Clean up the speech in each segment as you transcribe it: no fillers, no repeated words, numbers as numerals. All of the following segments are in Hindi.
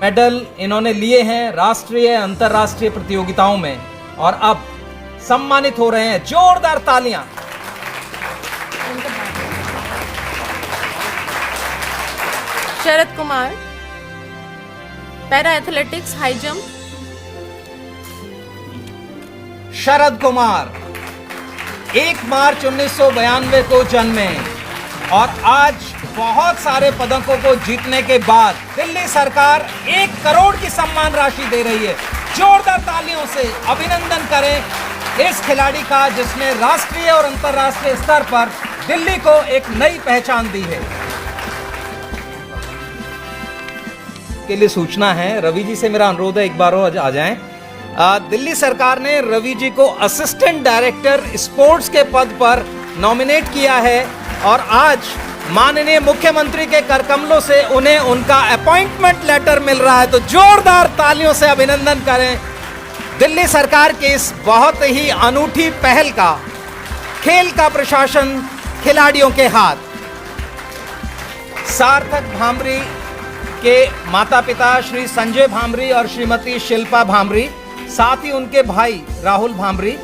मेडल इन्होंने लिए हैं राष्ट्रीय अंतर्राष्ट्रीय प्रतियोगिताओं में और अब सम्मानित हो रहे हैं। जोरदार तालियां। Sharad Kumar, para athletics high jump. Sharad Kumar 1 मार्च 1992 को जन्मे और आज बहुत सारे पदकों को जीतने के बाद दिल्ली सरकार 1 करोड़ की सम्मान राशि दे रही है। जोरदार तालियों से अभिनंदन करें इस खिलाड़ी का जिसने राष्ट्रीय और अंतर्राष्ट्रीय स्तर पर दिल्ली को एक नई पहचान दी है। के लिए सूचना है, रवि जी से मेरा अनुरोध है एक बार और आ जाएं। दिल्ली सरकार ने रवि जी को असिस्टेंट डायरेक्टर स्पोर्ट्स के पद पर नॉमिनेट किया है और आज माननीय मुख्यमंत्री के करकमलों से उन्हें उनका अपॉइंटमेंट लेटर मिल रहा है। तो जोरदार तालियों से अभिनंदन करें दिल्ली सरकार की इस बहुत ही अनूठी पहल का। खेल का प्रशासन खिलाड़ियों के हाथ। सार्थक भामरी के माता पिता श्री संजय भामरी और श्रीमती शिल्पा भामरी, साथ ही उनके भाई राहुल भामरी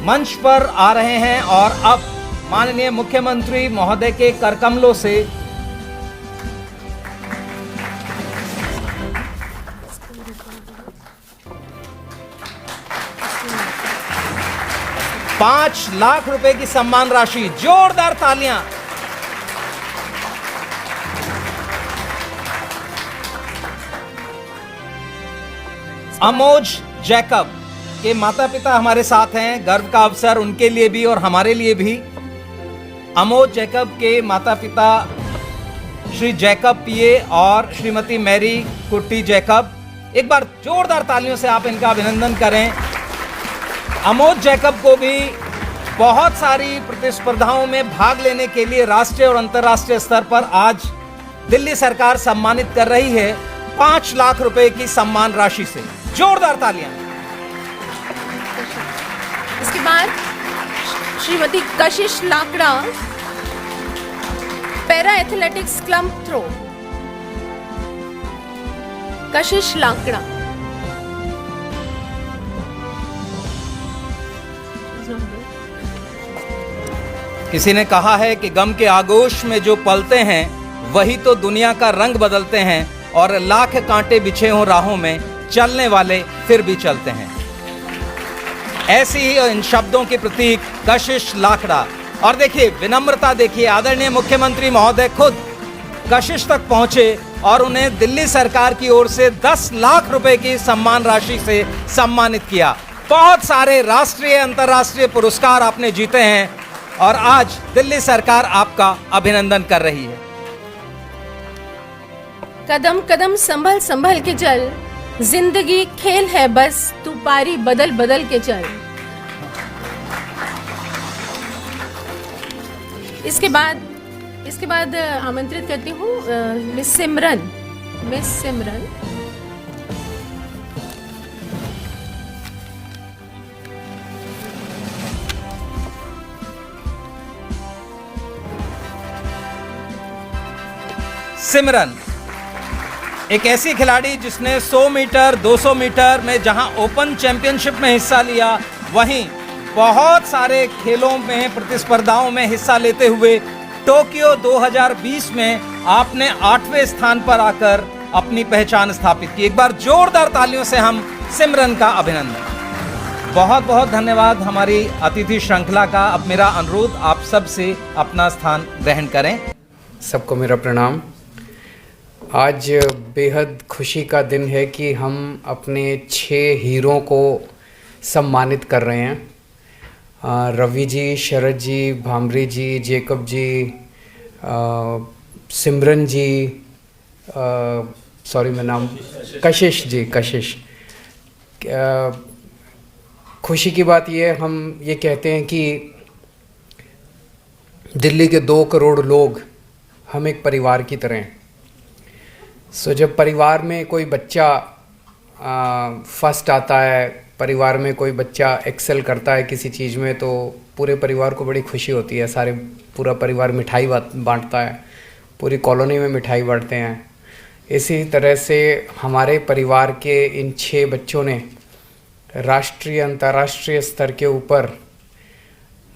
मंच पर आ रहे हैं और अब माननीय मुख्यमंत्री महोदय के करकमलों से ₹5,00,000 की सम्मान राशि। जोरदार तालियां। अमोज जैकब के माता पिता हमारे साथ हैं। गर्व का अवसर उनके लिए भी और हमारे लिए भी। अमोज जैकब के माता पिता श्री जैकब पीए और श्रीमती मैरी कुट्टी जैकब, एक बार जोरदार तालियों से आप इनका अभिनंदन करें। अमोज जैकब को भी बहुत सारी प्रतिस्पर्धाओं में भाग लेने के लिए राष्ट्रीय और अंतर्राष्ट्रीय स्तर पर आज दिल्ली सरकार सम्मानित कर रही है ₹5,00,000 की सम्मान राशि से। जोरदार तालियां। इसके बाद श्रीमती कशिश Lakra, para athletics clump throw. कशिश लाकड़ा। किसी ने कहा है कि गम के आगोश में जो पलते हैं वही तो दुनिया का रंग बदलते हैं और लाख कांटे बिछे हों राहों में चलने वाले फिर भी चलते हैं। ऐसी ही इन शब्दों के प्रतीक कशिश लाकड़ा। और देखिए विनम्रता, देखिए आदरणीय मुख्यमंत्री महोदय खुद कशिश तक पहुंचे और उन्हें दिल्ली सरकार की ओर से ₹10,00,000 की सम्मान राशि से सम्मानित किया। बहुत सारे राष्ट्रीय अंतर्राष्ट्रीय पुरस्कार आपने जीते हैं और आज दिल्ली सरकार आपका अभिनंदन कर रही है। कदम कदम संभल संभल के चल, जिंदगी खेल है बस, तू पारी बदल बदल के चल। इसके बाद आमंत्रित करती हूँ मिस सिमरन। सिमरन एक ऐसी खिलाड़ी जिसने 100 मीटर 200 मीटर में जहां ओपन चैंपियनशिप में हिस्सा लिया, वहीं बहुत सारे खेलों में प्रतिस्पर्धाओं में हिस्सा लेते हुए टोक्यो 2020 में आपने 8वें स्थान पर आकर अपनी पहचान स्थापित की। एक बार जोरदार तालियों से हम सिमरन का अभिनंदन। बहुत बहुत धन्यवाद हमारी अतिथि श्रृंखला का। अब मेरा अनुरोध आप सब से अपना स्थान ग्रहण करें। सबको मेरा प्रणाम। आज बेहद खुशी का दिन है कि हम अपने 6 हीरों को सम्मानित कर रहे हैं। रवि जी, शरद जी, भामरी जी, जैकब जी, सिमरन जी, सॉरी मैं नाम, कशिश जी, कशिश। खुशी की बात ये, हम ये कहते हैं कि दिल्ली के 2 करोड़ लोग हम एक परिवार की तरह हैं। जब परिवार में कोई बच्चा फर्स्ट आता है, परिवार में कोई बच्चा एक्सेल करता है किसी चीज़ में, तो पूरे परिवार को बड़ी खुशी होती है। पूरा परिवार मिठाई बांटता है, पूरी कॉलोनी में मिठाई बांटते हैं। इसी तरह से हमारे परिवार के इन 6 बच्चों ने राष्ट्रीय अंतर्राष्ट्रीय स्तर के ऊपर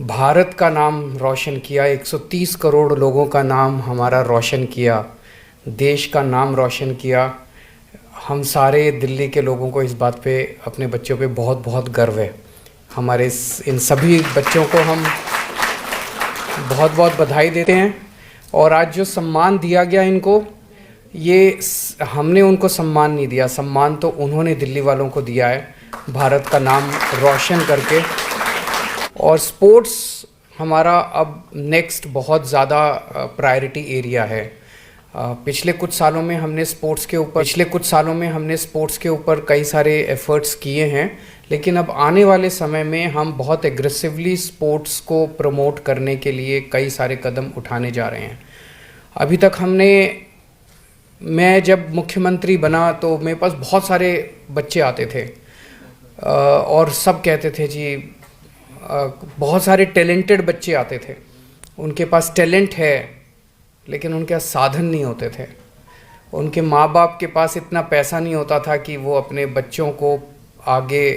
भारत का नाम रोशन किया। 130 करोड़ लोगों का नाम हमारा रोशन किया, देश का नाम रोशन किया। हम सारे दिल्ली के लोगों को इस बात पे, अपने बच्चों पे बहुत बहुत गर्व है। हमारे इन सभी बच्चों को हम बहुत बहुत बधाई देते हैं। और आज जो सम्मान दिया गया इनको, ये हमने उनको सम्मान नहीं दिया, सम्मान तो उन्होंने दिल्ली वालों को दिया है, भारत का नाम रोशन करके। और स्पोर्ट्स हमारा अब नेक्स्ट बहुत ज़्यादा प्रायोरिटी एरिया है। पिछले कुछ सालों में हमने स्पोर्ट्स के ऊपर कई सारे एफर्ट्स किए हैं, लेकिन अब आने वाले समय में हम बहुत एग्रेसिवली स्पोर्ट्स को प्रमोट करने के लिए कई सारे कदम उठाने जा रहे हैं। अभी तक मैं जब मुख्यमंत्री बना तो मेरे पास बहुत सारे बच्चे आते थे और सब कहते थे जी, बहुत सारे टैलेंटेड बच्चे आते थे, उनके पास टैलेंट है लेकिन उनके पास साधन नहीं होते थे। उनके माँ बाप के पास इतना पैसा नहीं होता था कि वो अपने बच्चों को आगे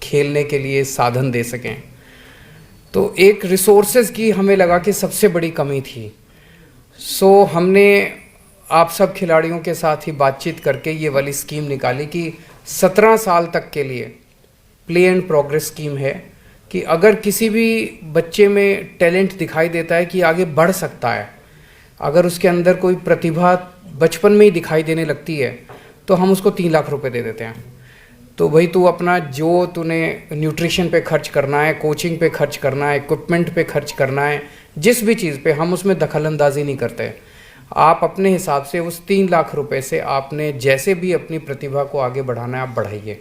खेलने के लिए साधन दे सकें। तो एक रिसोर्सेज की हमें लगा कि सबसे बड़ी कमी थी। सो हमने आप सब खिलाड़ियों के साथ ही बातचीत करके ये वाली स्कीम निकाली कि 17 साल तक के लिए प्ले एंड प्रोग्रेस स्कीम है कि अगर किसी भी बच्चे में टैलेंट दिखाई देता है कि आगे बढ़ सकता है, अगर उसके अंदर कोई प्रतिभा बचपन में ही दिखाई देने लगती है, तो हम उसको 3 लाख रुपए दे देते हैं। तो भाई तू अपना जो तूने न्यूट्रिशन पे खर्च करना है, कोचिंग पे खर्च करना है, इक्विपमेंट पे खर्च करना है, जिस भी चीज़ पे, हम उसमें दखलंदाजी नहीं करते। आप अपने हिसाब से उस 3 लाख रुपए से आपने जैसे भी अपनी प्रतिभा को आगे बढ़ाना है, आप बढ़ाइए।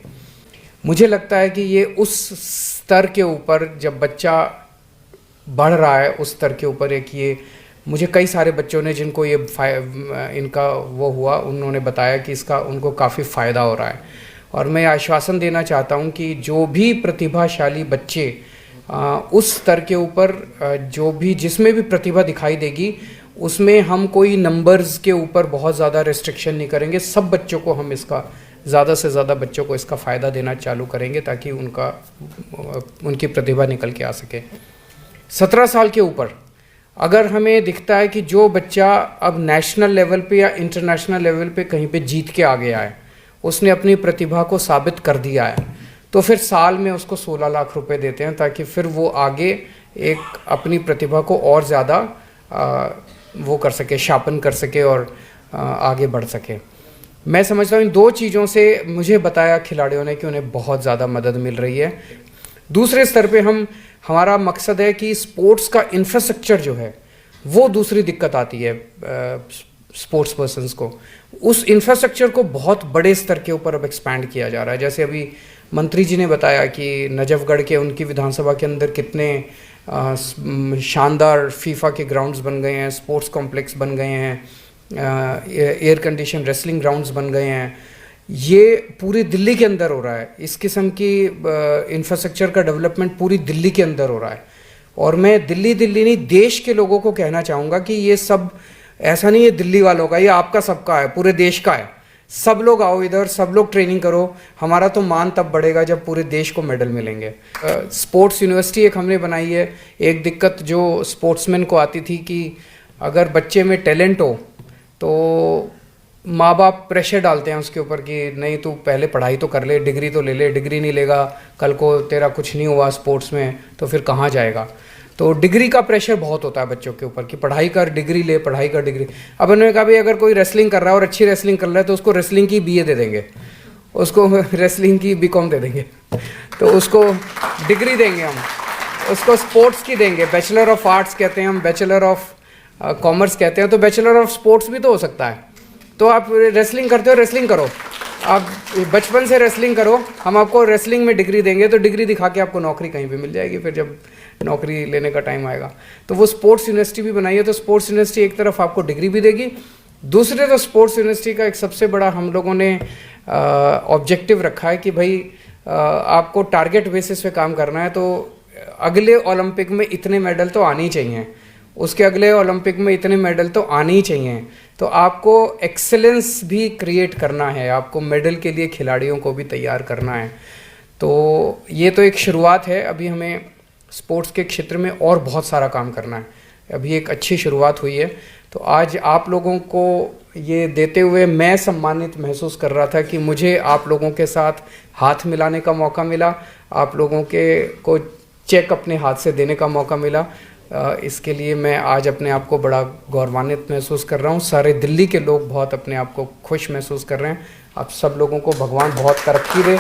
मुझे लगता है कि ये उस स्तर के ऊपर, जब बच्चा बढ़ रहा है उस स्तर के ऊपर, एक ये मुझे कई सारे बच्चों ने जिनको ये इनका वो हुआ, उन्होंने बताया कि इसका उनको काफ़ी फ़ायदा हो रहा है। और मैं आश्वासन देना चाहता हूँ कि जो भी प्रतिभाशाली बच्चे उस स्तर के ऊपर जो भी जिसमें भी प्रतिभा दिखाई देगी, उसमें हम कोई नंबर्स के ऊपर बहुत ज़्यादा रिस्ट्रिक्शन नहीं करेंगे। सब बच्चों को हम इसका, ज़्यादा से ज़्यादा बच्चों को इसका फ़ायदा देना चालू करेंगे ताकि उनकी प्रतिभा निकल के आ सके। 17 साल के ऊपर अगर हमें दिखता है कि जो बच्चा अब नेशनल लेवल पे या इंटरनेशनल लेवल पे कहीं पे जीत के आ गया है, उसने अपनी प्रतिभा को साबित कर दिया है, तो फिर साल में उसको 16 लाख रुपए देते हैं ताकि फिर वो आगे एक अपनी प्रतिभा को और ज़्यादा वो कर सके, शार्पन कर सके और आगे बढ़ सके। मैं समझता हूँ इन 2 चीज़ों से मुझे बताया खिलाड़ियों ने कि उन्हें बहुत ज़्यादा मदद मिल रही है। दूसरे स्तर पे हमारा मकसद है कि स्पोर्ट्स का इंफ्रास्ट्रक्चर जो है, वो दूसरी दिक्कत आती है स्पोर्ट्स पर्सन्स को। उस इंफ्रास्ट्रक्चर को बहुत बड़े स्तर के ऊपर अब एक्सपैंड किया जा रहा है। जैसे अभी मंत्री जी ने बताया कि नजफगढ़ के उनकी विधानसभा के अंदर कितने शानदार फीफा के ग्राउंड्स बन गए हैं, स्पोर्ट्स कॉम्प्लेक्स बन गए हैं, एयर कंडीशन रेसलिंग ग्राउंड्स बन गए हैं। ये पूरी दिल्ली के अंदर हो रहा है। इस किस्म की इंफ्रास्ट्रक्चर का डेवलपमेंट पूरी दिल्ली के अंदर हो रहा है। और मैं दिल्ली नहीं, देश के लोगों को कहना चाहूँगा कि ये सब ऐसा नहीं है दिल्ली वालों का, ये आपका सबका है, पूरे देश का है। सब लोग आओ इधर, सब लोग ट्रेनिंग करो। हमारा तो मान तब बढ़ेगा जब पूरे देश को मेडल मिलेंगे। स्पोर्ट्स यूनिवर्सिटी एक हमने बनाई है। एक दिक्कत जो स्पोर्ट्समैन को आती थी कि अगर बच्चे में टैलेंट हो तो माँ बाप प्रेशर डालते हैं उसके ऊपर कि नहीं तू पहले पढ़ाई तो कर ले, डिग्री तो ले ले, डिग्री नहीं लेगा कल को तेरा कुछ नहीं हुआ स्पोर्ट्स में तो फिर कहाँ जाएगा। तो डिग्री का प्रेशर बहुत होता है बच्चों के ऊपर कि पढ़ाई कर, डिग्री ले, पढ़ाई कर, डिग्री। अब उन्होंने कहा भाई अगर कोई रेसलिंग कर रहा है और अच्छी रेसलिंग कर रहा है तो उसको रेसलिंग की BA दे देंगे, उसको रेसलिंग की BCom दे देंगे, तो उसको डिग्री देंगे हम, उसको स्पोर्ट्स की देंगे, बैचलर ऑफ आर्ट्स कहते हैं हम, बैचलर ऑफ कॉमर्स कहते हैं, तो बैचलर ऑफ स्पोर्ट्स भी तो हो सकता है। तो आप रेसलिंग करते हो, रेसलिंग करो, आप बचपन से रेसलिंग करो, हम आपको रेसलिंग में डिग्री देंगे, तो डिग्री दिखा के आपको नौकरी कहीं भी मिल जाएगी फिर जब नौकरी लेने का टाइम आएगा। तो वो स्पोर्ट्स यूनिवर्सिटी भी बनाई है। तो स्पोर्ट्स यूनिवर्सिटी एक तरफ आपको डिग्री भी देगी, दूसरे तो स्पोर्ट्स यूनिवर्सिटी का एक सबसे बड़ा हम लोगों ने ऑब्जेक्टिव रखा है कि भाई आपको टारगेट बेसिस पे काम करना है, तो अगले ओलंपिक में इतने मेडल तो आने ही चाहिए। उसके अगले ओलंपिक में इतने मेडल तो आने ही चाहिए। तो आपको एक्सेलेंस भी क्रिएट करना है, आपको मेडल के लिए खिलाड़ियों को भी तैयार करना है। तो ये तो एक शुरुआत है, अभी हमें स्पोर्ट्स के क्षेत्र में और बहुत सारा काम करना है। अभी एक अच्छी शुरुआत हुई है। तो आज आप लोगों को ये देते हुए मैं सम्मानित महसूस कर रहा था कि मुझे आप लोगों के साथ हाथ मिलाने का मौका मिला, आप लोगों को चेक अपने हाथ से देने का मौका मिला। इसके लिए मैं आज अपने आप को बड़ा गौरवान्वित महसूस कर रहा हूँ। सारे दिल्ली के लोग बहुत अपने आप को खुश महसूस कर रहे हैं। आप सब लोगों को भगवान बहुत तरक्की दे।